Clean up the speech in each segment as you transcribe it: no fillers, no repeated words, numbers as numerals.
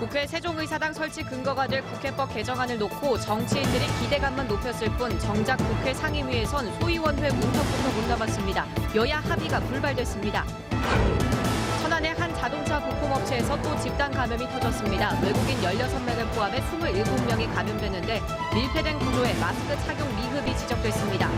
국회 세종의사당 설치 근거가 될 국회법 개정안을 놓고 정치인들이 기대감만 높였을 뿐 정작 국회 상임위에선 소위원회 문턱부터 못 넘었습니다. 여야 합의가 불발됐습니다. 천안의 한 자동차 부품업체에서 또 집단 감염이 터졌습니다. 외국인 16명을 포함해 27명이 감염됐는데 밀폐된 구조에 마스크 착용 미흡이 지적됐습니다.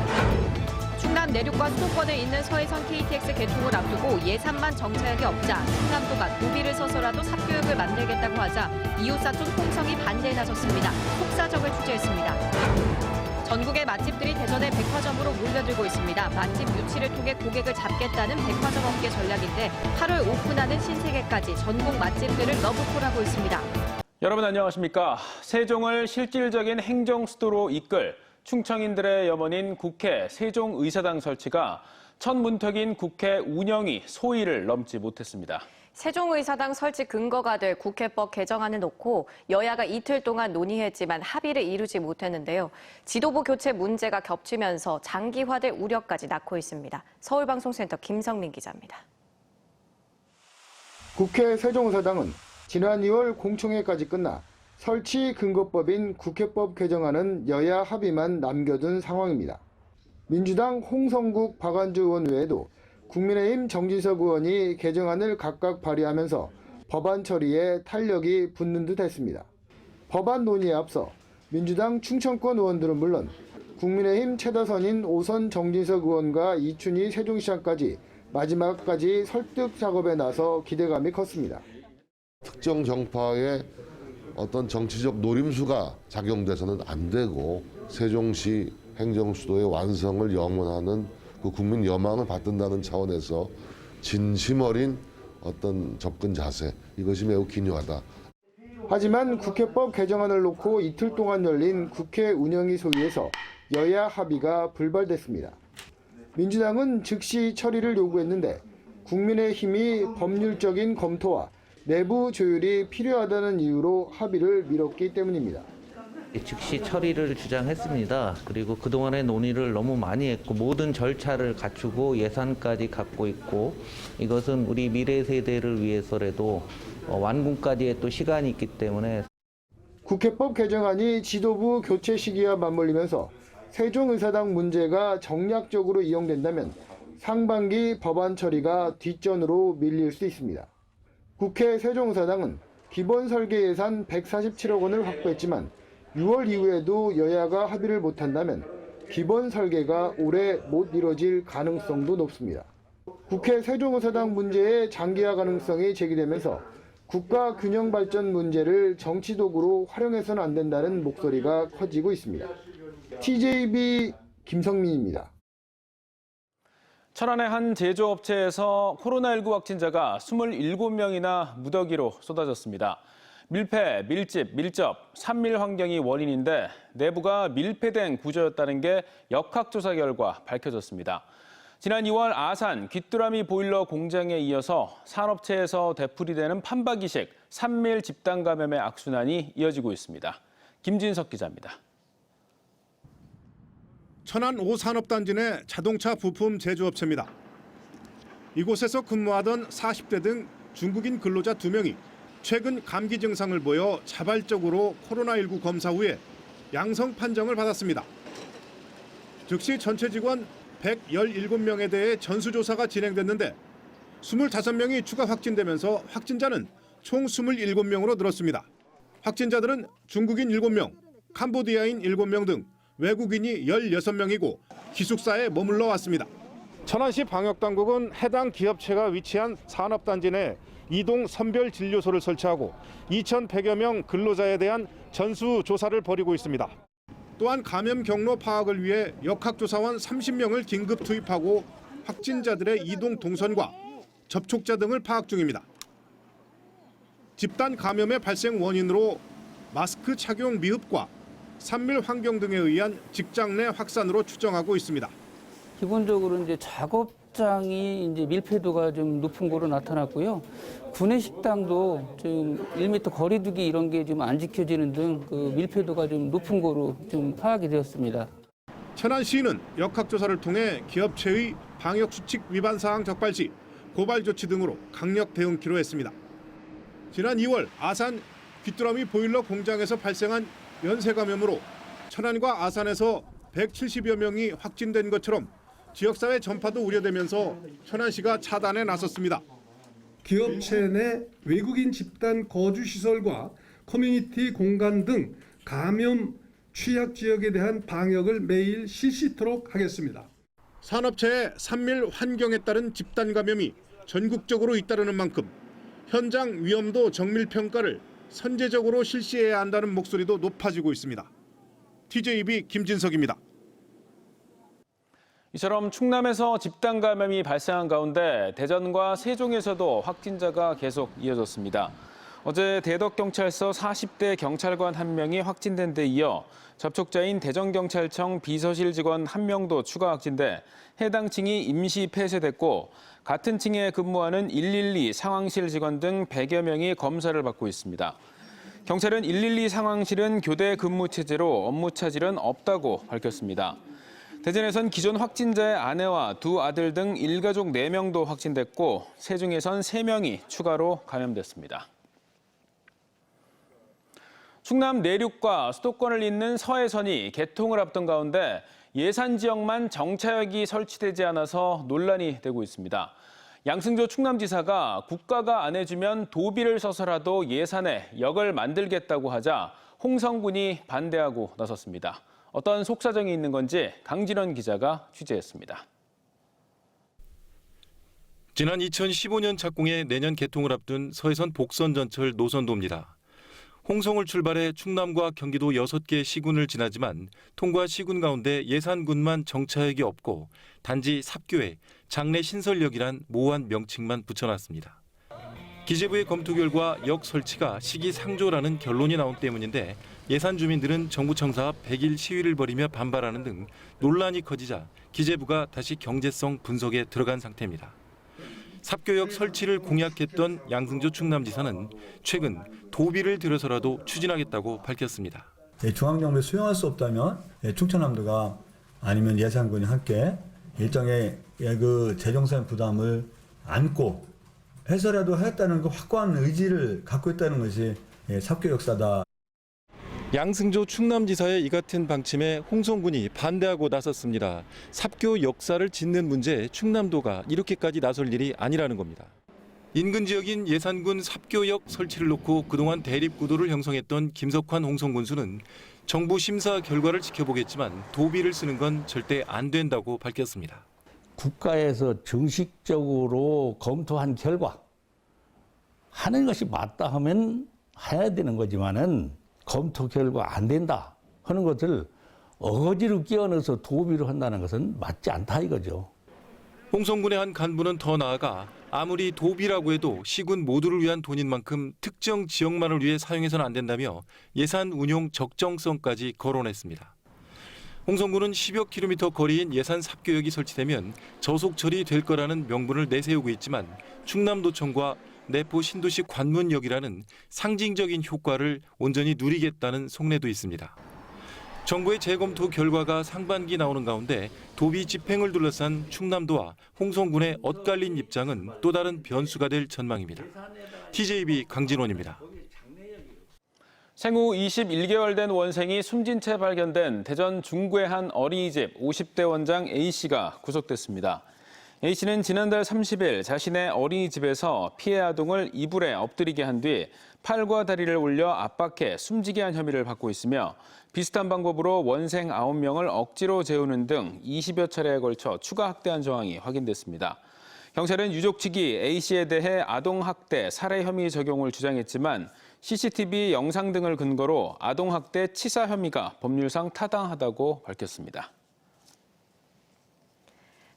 충남 내륙과 수도권에 있는 서해선 KTX 개통을 앞두고 예산만 정차역이 없자 충남도가 도비를 서서라도 삽교역을 만들겠다고 하자 이웃사촌 홍성이 반대에 나섰습니다. 속사정을 취재했습니다. 전국의 맛집들이 대전의 백화점으로 몰려들고 있습니다. 맛집 유치를 통해 고객을 잡겠다는 백화점 업계 전략인데 8월 오픈하는 신세계까지 전국 맛집들을 러브콜하고 있습니다. 여러분 안녕하십니까? 세종을 실질적인 행정 수도로 이끌 충청인들의 염원인 국회 세종의사당 설치가 첫 문턱인 국회 운영위 소위를 넘지 못했습니다. 세종의사당 설치 근거가 될 국회법 개정안을 놓고 여야가 이틀 동안 논의했지만 합의를 이루지 못했는데요. 지도부 교체 문제가 겹치면서 장기화될 우려까지 낳고 있습니다. 서울방송센터 김성민 기자입니다. 국회 세종의사당은 지난 2월 공청회까지 끝나 설치 근거법인 국회법 개정안은 여야 합의만 남겨둔 상황입니다. 민주당 홍성국 박완주 의원 외에도 국민의힘 정진석 의원이 개정안을 각각 발의하면서 법안 처리에 탄력이 붙는 듯 했습니다. 법안 논의에 앞서 민주당 충청권 의원들은 물론 국민의힘 최다선인 5선 정진석 의원과 이춘희 세종시장까지 마지막까지 설득 작업에 나서 기대감이 컸습니다. 특정 정파의 어떤 정치적 노림수가 작용돼서는 안 되고 세종시 행정수도의 완성을 염원하는 그 국민 여망을 받든다는 차원에서 진심 어린 어떤 접근 자세, 이것이 매우 기묘하다. 하지만 국회법 개정안을 놓고 이틀 동안 열린 국회 운영위 소위에서 여야 합의가 불발됐습니다. 민주당은 즉시 처리를 요구했는데 국민의힘이 법률적인 검토와 내부 조율이 필요하다는 이유로 합의를 미뤘기 때문입니다. 즉시 처리를 주장했습니다. 그리고 그동안의 논의를 너무 많이 했고 모든 절차를 갖추고 예산까지 갖고 있고 이것은 우리 미래 세대를 위해서라도 완공까지의 또 시간이 있기 때문에 국회법 개정안이 지도부 교체 시기와 맞물리면서 세종의사당 문제가 정략적으로 이용된다면 상반기 법안 처리가 뒷전으로 밀릴 수 있습니다. 국회 세종의사당은 기본 설계 예산 147억 원을 확보했지만 6월 이후에도 여야가 합의를 못한다면 기본 설계가 올해 못 이뤄질 가능성도 높습니다. 국회 세종의사당 문제의 장기화 가능성이 제기되면서 국가 균형 발전 문제를 정치 도구로 활용해서는 안 된다는 목소리가 커지고 있습니다. TJB 김성민입니다. 천안의 한 제조업체에서 코로나19 확진자가 27명이나 무더기로 쏟아졌습니다. 밀폐, 밀집, 밀접, 산밀 환경이 원인인데 내부가 밀폐된 구조였다는 게 역학조사 결과 밝혀졌습니다. 지난 2월 아산 귀뚜라미 보일러 공장에 이어서 산업체에서 되풀이되는 판박이식 산밀 집단 감염의 악순환이 이어지고 있습니다. 김진석 기자입니다. 천안 5산업단지 내 자동차 부품 제조업체입니다. 이곳에서 근무하던 40대 등 중국인 근로자 2명이 최근 감기 증상을 보여 자발적으로 코로나19 검사 후에 양성 판정을 받았습니다. 즉시 전체 직원 117명에 대해 전수조사가 진행됐는데 25명이 추가 확진되면서 확진자는 총 27명으로 늘었습니다. 확진자들은 중국인 7명, 캄보디아인 7명 등 외국인이 16명이고 기숙사에 머물러 왔습니다. 천안시 방역당국은 해당 기업체가 위치한 산업단지 내 이동 선별진료소를 설치하고 2,100여 명 근로자에 대한 전수조사를 벌이고 있습니다. 또한 감염 경로 파악을 위해 역학조사원 30명을 긴급 투입하고 확진자들의 이동 동선과 접촉자 등을 파악 중입니다. 집단 감염의 발생 원인으로 마스크 착용 미흡과 산밀 환경 등에 의한 직장 내 확산으로 추정하고 있습니다. 기본적으로 이제 작업장이 이제 밀폐도가 좀 높은 거로 나타났고요. 구내 식당도 좀 1m 거리두기 이런 게 좀 안 지켜지는 등 그 밀폐도가 좀 높은 거로 좀 파악이 되었습니다. 천안시는 역학조사를 통해 기업체의 방역수칙 위반 사항 적발 시 고발 조치 등으로 강력 대응키로 했습니다. 지난 2월 아산 귀뚜라미 보일러 공장에서 발생한 연쇄 감염으로 천안과 아산에서 170여 명이 확진된 것처럼 지역사회 전파도 우려되면서 천안시가 차단에 나섰습니다. 기업체 내 외국인 집단 거주 시설과 커뮤니티 공간 등 감염 취약 지역에 대한 방역을 매일 실시토록 하겠습니다. 산업체의 산밀 환경에 따른 집단 감염이 전국적으로 잇따르는 만큼 현장 위험도 정밀 평가를 선제적으로 실시해야 한다는 목소리도 높아지고 있습니다. TJB 김진석입니다. 이처럼 충남에서 집단 감염이 발생한 가운데 대전과 세종에서도 확진자가 계속 이어졌습니다. 어제 대덕경찰서 40대 경찰관 1명이 확진된 데 이어 접촉자인 대전경찰청 비서실 직원 1명도 추가 확진돼 해당 층이 임시 폐쇄됐고 같은 층에 근무하는 112 상황실 직원 등 100여 명이 검사를 받고 있습니다. 경찰은 112 상황실은 교대 근무 체제로 업무 차질은 없다고 밝혔습니다. 대전에선 기존 확진자의 아내와 두 아들 등 일가족 4명도 확진됐고 세종에선 3명이 추가로 감염됐습니다. 충남 내륙과 수도권을 잇는 서해선이 개통을 앞둔 가운데 예산 지역만 정차역이 설치되지 않아서 논란이 되고 있습니다. 양승조 충남지사가 국가가 안 해주면 도비를 써서라도 예산에 역을 만들겠다고 하자 홍성군이 반대하고 나섰습니다. 어떤 속사정이 있는 건지 강진원 기자가 취재했습니다. 지난 2015년 착공해 내년 개통을 앞둔 서해선 복선전철 노선도입니다. 홍성을 출발해 충남과 경기도 6개 시군을 지나지만 통과 시군 가운데 예산군만 정차역이 없고 단지 삽교에 장내 신설역이란 모호한 명칭만 붙여놨습니다. 기재부의 검토 결과 역 설치가 시기상조라는 결론이 나온 때문인데 예산 주민들은 정부 청사 앞 100일 시위를 벌이며 반발하는 등 논란이 커지자 기재부가 다시 경제성 분석에 들어간 상태입니다. 삽교역 설치를 공약했던 양승조 충남지사는 최근 도비를 들여서라도 추진하겠다고 밝혔습니다. 중앙정부에 수용할 수 없다면 충청남도가 아니면 예산군이 함께 일정의 그 재정상 부담을 안고 해서라도 하겠다는 그 확고한 의지를 갖고 있다는 것이 삽교 역사다. 양승조 충남지사의 이 같은 방침에 홍성군이 반대하고 나섰습니다. 삽교 역사를 짓는 문제에 충남도가 이렇게까지 나설 일이 아니라는 겁니다. 인근 지역인 예산군 삽교역 설치를 놓고 그동안 대립구도를 형성했던 김석환 홍성군수는 정부 심사 결과를 지켜보겠지만 도비를 쓰는 건 절대 안 된다고 밝혔습니다. 국가에서 정식적으로 검토한 결과 하는 것이 맞다 하면 해야 되는 거지만은 검토 결과 안 된다 하는 것을 어거지로 끼워넣어서 도비로 한다는 것은 맞지 않다 이거죠. 홍성군의 한 간부는 더 나아가 아무리 도비라고 해도 시군 모두를 위한 돈인 만큼 특정 지역만을 위해 사용해서는 안 된다며 예산 운용 적정성까지 거론했습니다. 홍성군은 10여 킬로미터 거리인 예산 삽교역이 설치되면 저속 처리될 거라는 명분을 내세우고 있지만 충남도청과 내포 신도시 관문역이라는 상징적인 효과를 온전히 누리겠다는 속내도 있습니다. 정부의 재검토 결과가 상반기 나오는 가운데 도비 집행을 둘러싼 충남도와 홍성군의 엇갈린 입장은 또 다른 변수가 될 전망입니다. TJB 강진원입니다. 생후 21개월 된 원생이 숨진 채 발견된 대전 중구의 한 어린이집 50대 원장 A씨가 구속됐습니다. A씨는 지난달 30일 자신의 어린이집에서 피해 아동을 이불에 엎드리게 한 뒤 팔과 다리를 올려 압박해 숨지게 한 혐의를 받고 있으며 비슷한 방법으로 원생 9명을 억지로 재우는 등 20여 차례에 걸쳐 추가 학대한 정황이 확인됐습니다. 경찰은 유족 측이 A씨에 대해 아동학대, 살해 혐의 적용을 주장했지만 CCTV 영상 등을 근거로 아동학대 치사 혐의가 법률상 타당하다고 밝혔습니다.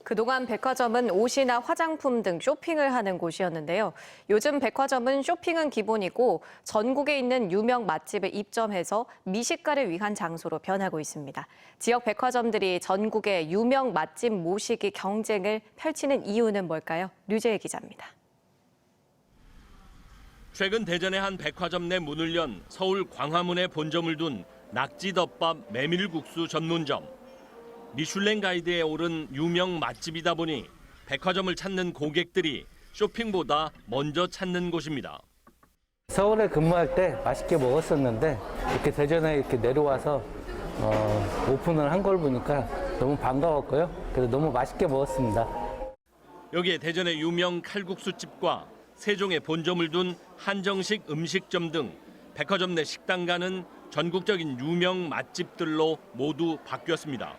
그동안 백화점은 옷이나 화장품 등 쇼핑을 하는 곳이었는데요. 요즘 백화점은 쇼핑은 기본이고 전국에 있는 유명 맛집에 입점해서 미식가를 위한 장소로 변하고 있습니다. 지역 백화점들이 전국의 유명 맛집 모시기 경쟁을 펼치는 이유는 뭘까요? 류재희 기자입니다. 최근 대전의 한 백화점 내 문을 연 서울 광화문에 본점을 둔 낙지덮밥 메밀국수 전문점. 미슐랭 가이드에 오른 유명 맛집이다 보니 백화점을 찾는 고객들이 쇼핑보다 먼저 찾는 곳입니다. 서울에 근무할 때 맛있게 먹었었는데 이렇게 대전에 이렇게 내려와서 오픈을 한 걸 보니까 너무 반가웠고요. 그래서 너무 맛있게 먹었습니다. 여기에 대전의 유명 칼국수집과 세종에 본점을 둔 한정식 음식점 등 백화점 내 식당가는 전국적인 유명 맛집들로 모두 바뀌었습니다.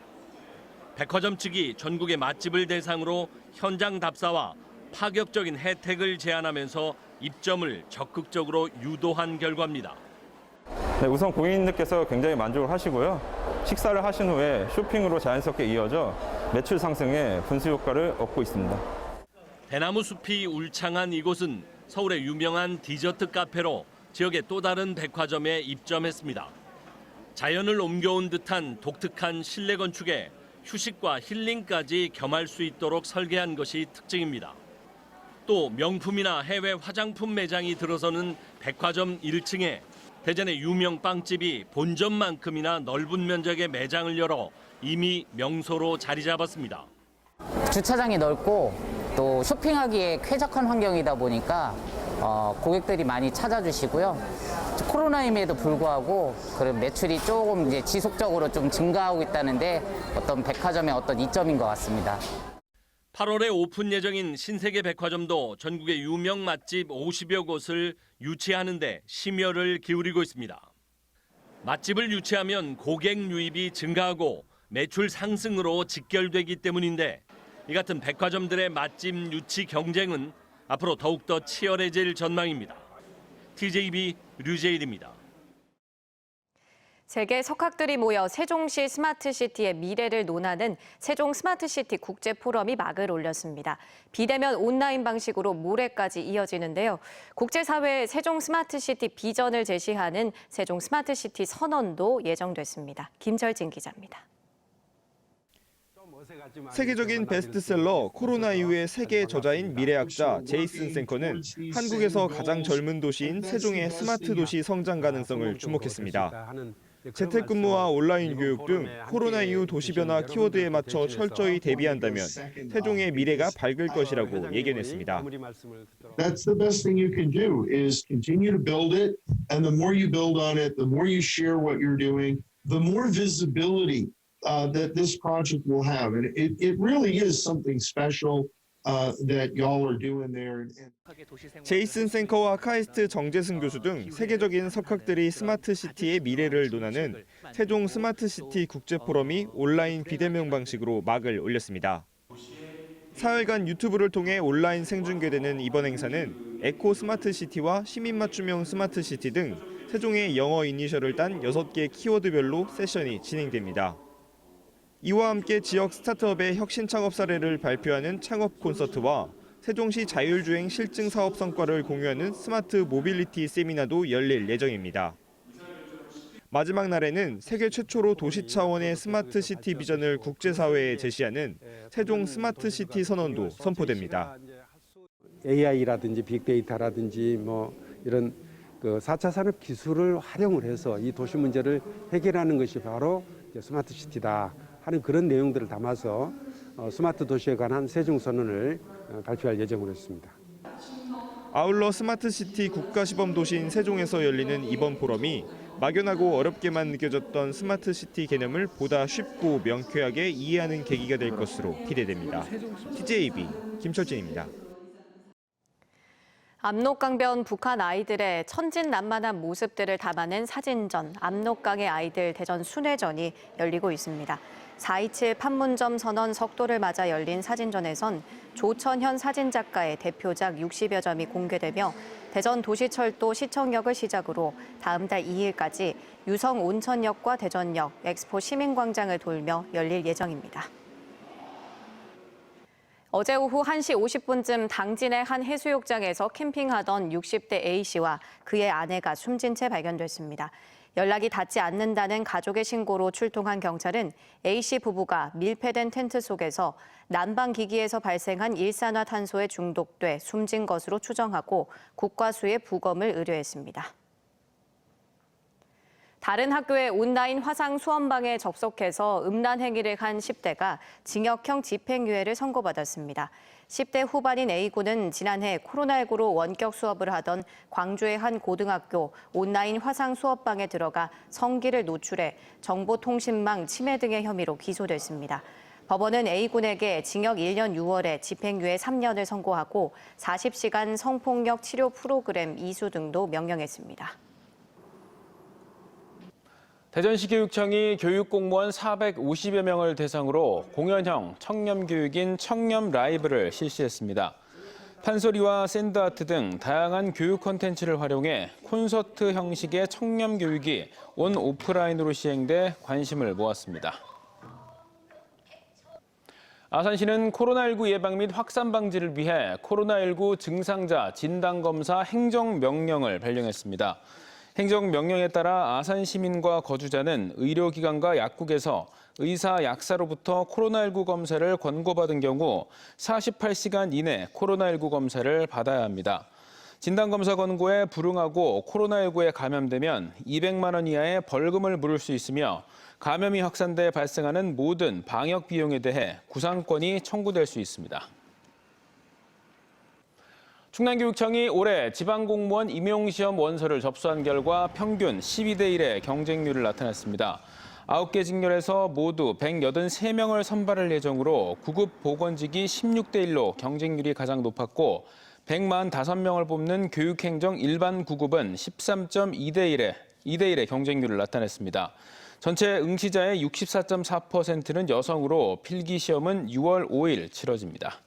백화점 측이 전국의 맛집을 대상으로 현장 답사와 파격적인 혜택을 제안하면서 입점을 적극적으로 유도한 결과입니다. 네, 우선 고객님들께서 굉장히 만족을 하시고요. 식사를 하신 후에 쇼핑으로 자연스럽게 이어져 매출 상승에 분수 효과를 얻고 있습니다. 대나무 숲이 울창한 이곳은 서울의 유명한 디저트 카페로 지역의 또 다른 백화점에 입점했습니다. 자연을 옮겨온 듯한 독특한 실내 건축에 휴식과 힐링까지 겸할 수 있도록 설계한 것이 특징입니다. 또 명품이나 해외 화장품 매장이 들어서는 백화점 1층에 대전의 유명 빵집이 본점만큼이나 넓은 면적의 매장을 열어 이미 명소로 자리 잡았습니다. 주차장이 넓고 또 쇼핑하기에 쾌적한 환경이다 보니까 고객들이 많이 찾아주시고요. 코로나임에도 불구하고 그런 매출이 조금 이제 지속적으로 좀 증가하고 있다는데 어떤 백화점의 어떤 이점인 것 같습니다. 8월에 오픈 예정인 신세계 백화점도 전국의 유명 맛집 50여 곳을 유치하는 데 심혈을 기울이고 있습니다. 맛집을 유치하면 고객 유입이 증가하고 매출 상승으로 직결되기 때문인데 이 같은 백화점들의 맛집 유치 경쟁은 앞으로 더욱더 치열해질 전망입니다. TJB 류재일입니다. 세계 석학들이 모여 세종시 스마트시티의 미래를 논하는 세종 스마트시티 국제포럼이 막을 올렸습니다. 비대면 온라인 방식으로 모레까지 이어지는데요. 국제사회의 세종 스마트시티 비전을 제시하는 세종 스마트시티 선언도 예정됐습니다. 김철진 기자입니다. 세계적인 베스트셀러 코로나 이후의 세계 저자인 미래학자 제이슨 생커는 한국에서 가장 젊은 도시인 세종의 스마트 도시 성장 가능성을 주목했습니다. 재택근무와 온라인 교육 등 코로나 이후 도시 변화 키워드에 맞춰 철저히 대비한다면 세종의 미래가 밝을 것이라고 예견했습니다. That's the best thing you can do is continue to build it, and the more you build on it, the more you share what you're doing, the more visibility that this project will have, and it really is something special that y'all are doing there. 제이슨 생커와 카이스트 정재승 교수 등 세계적인 석학들이 스마트 시티의 미래를 논하는 세종 스마트 시티 국제 포럼이 온라인 비대면 방식으로 막을 올렸습니다. 사흘간 유튜브를 통해 온라인 생중계되는 이번 행사는 에코 스마트 시티와 시민 맞춤형 스마트 시티 등 세종의 영어 이니셜을 딴 6개 키워드별로 세션이 진행됩니다. 이와 함께 지역 스타트업의 혁신 창업 사례를 발표하는 창업 콘서트와 세종시 자율주행 실증 사업 성과를 공유하는 스마트 모빌리티 세미나도 열릴 예정입니다. 마지막 날에는 세계 최초로 도시 차원의 스마트 시티 비전을 국제사회에 제시하는 세종 스마트 시티 선언도 선포됩니다. AI라든지 빅데이터라든지 이런 4차 산업 기술을 활용을 해서 이 도시 문제를 해결하는 것이 바로 스마트 시티다 하는 그런 내용들을 담아서 스마트 도시에 관한 세종 선언을 발표할 예정으로 있습니다. 아울러 스마트 시티 국가시범 도시인 세종에서 열리는 이번 포럼이 막연하고 어렵게만 느껴졌던 스마트 시티 개념을 보다 쉽고 명쾌하게 이해하는 계기가 될 것으로 기대됩니다. TJB 김철진입니다. 압록강변 북한 아이들의 천진난만한 모습들을 담아낸 사진전 압록강의 아이들 대전 순회전이 열리고 있습니다. 4.27 판문점 선언 석도를 맞아 열린 사진전에선 조천현 사진작가의 대표작 60여 점이 공개되며 대전 도시철도 시청역을 시작으로 다음 달 2일까지 유성 온천역과 대전역, 엑스포 시민광장을 돌며 열릴 예정입니다. 어제 오후 1시 50분쯤 당진의 한 해수욕장에서 캠핑하던 60대 A씨와 그의 아내가 숨진 채 발견됐습니다. 연락이 닿지 않는다는 가족의 신고로 출동한 경찰은 A씨 부부가 밀폐된 텐트 속에서 난방기기에서 발생한 일산화탄소에 중독돼 숨진 것으로 추정하고 국과수에 부검을 의뢰했습니다. 다른 학교의 온라인 화상 수험방에 접속해서 음란 행위를 한 10대가 징역형 집행유예를 선고받았습니다. 10대 후반인 A군은 지난해 코로나19로 원격 수업을 하던 광주의 한 고등학교 온라인 화상 수업방에 들어가 성기를 노출해 정보통신망 침해 등의 혐의로 기소됐습니다. 법원은 A군에게 징역 1년 6월에 집행유예 3년을 선고하고 40시간 성폭력 치료 프로그램 이수 등도 명령했습니다. 대전시 교육청이 교육공무원 450여 명을 대상으로 공연형 청렴교육인 청렴라이브를 실시했습니다. 판소리와 샌드아트 등 다양한 교육 콘텐츠를 활용해 콘서트 형식의 청렴교육이 온 오프라인으로 시행돼 관심을 모았습니다. 아산시는 코로나19 예방 및 확산 방지를 위해 코로나19 증상자 진단검사 행정명령을 발령했습니다. 행정명령에 따라 아산 시민과 거주자는 의료기관과 약국에서 의사, 약사로부터 코로나19 검사를 권고받은 경우 48시간 이내 코로나19 검사를 받아야 합니다. 진단검사 권고에 불응하고 코로나19에 감염되면 200만 원 이하의 벌금을 물을 수 있으며 감염이 확산돼 발생하는 모든 방역 비용에 대해 구상권이 청구될 수 있습니다. 충남교육청이 올해 지방공무원 임용시험 원서를 접수한 결과 평균 12대 1의 경쟁률을 나타냈습니다. 9개 직렬에서 모두 183명을 선발할 예정으로 9급 보건직이 16대 1로 경쟁률이 가장 높았고 145명을 뽑는 교육행정 일반 9급은 13.2대 1의 경쟁률을 나타냈습니다. 전체 응시자의 64.4%는 여성으로 필기시험은 6월 5일 치러집니다.